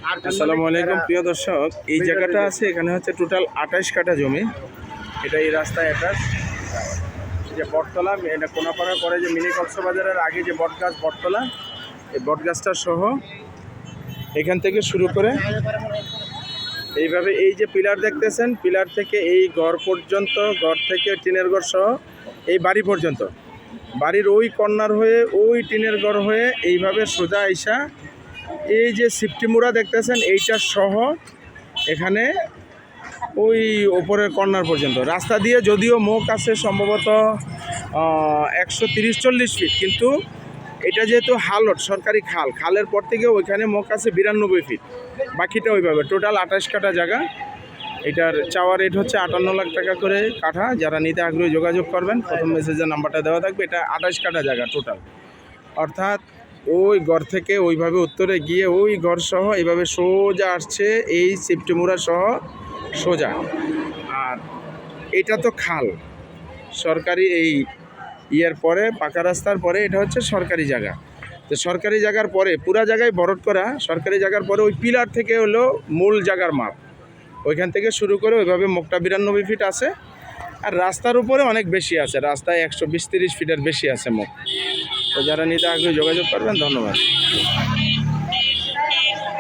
আসসালামু আলাইকুম প্রিয় দর্শক, এই জায়গাটা আছে এখানে হচ্ছে টোটাল 28 কাঠা জমি। এটা এই রাস্তায় অ্যাটাচ যে বটতলা, এটা কোনাপাড়ার পরে যে মিনি কক্সবাজারের আগে যে বটগাছ বটতলা, এই বটগাছটা সহ এখান থেকে শুরু করে এইভাবে এই যে পিলার দেখতেছেন, পিলার থেকে এই ঘর পর্যন্ত, ঘর থেকে টিনের ঘর সহ এই বাড়ি পর্যন্ত, বাড়ির ওই কর্নার হয়ে ওই টিনের ঘর হয়ে এইভাবে সোজা আইসা এই যে সিফটিমুড়া দেখতেছেন এইটা সহ এখানে ওই ওপরের কর্নার পর্যন্ত রাস্তা দিয়ে যদিও মুখ আছে সম্ভবত 130-40 ফিট, কিন্তু এটা যেহেতু হালট সরকারি খালের পর থেকে ওইখানে মুখ আছে 92 ফিট, বাকিটা ওইভাবে টোটাল 28 কাঠা জায়গা। এটার চাওয়া রেট হচ্ছে 58 লাখ টাকা করে কাঠা। যারা নিতে আগ্রহী যোগাযোগ করবেন, প্রথম মেসেজের নাম্বারটা দেওয়া থাকবে। এটা 28 কাঠা জায়গা টোটাল, অর্থাৎ ওই ঘর থেকে ওইভাবে উত্তরে গিয়ে ওই ঘর সহ এইভাবে সোজা আসছে এই সিফটিমুড়া সহ সোজা। আর এটা তো খাল সরকারি, এই ইয়ের পরে পাকা রাস্তার পরে এটা হচ্ছে সরকারি জায়গা। তো সরকারি জায়গার পরে পুরা জায়গায় বরট করা, সরকারি জায়গার পরে ওই পিলার থেকে হলো মূল জায়গার মাপ, ওইখান থেকে শুরু করে ওইভাবে মুখটা 92 ফিট আছে। আর রাস্তার উপরে অনেক বেশি আছে, রাস্তায় 120-30 ফিটের বেশি আছে মুখ। তো যারা নিতে আগ্রহী যোগাযোগ করবেন। ধন্যবাদ।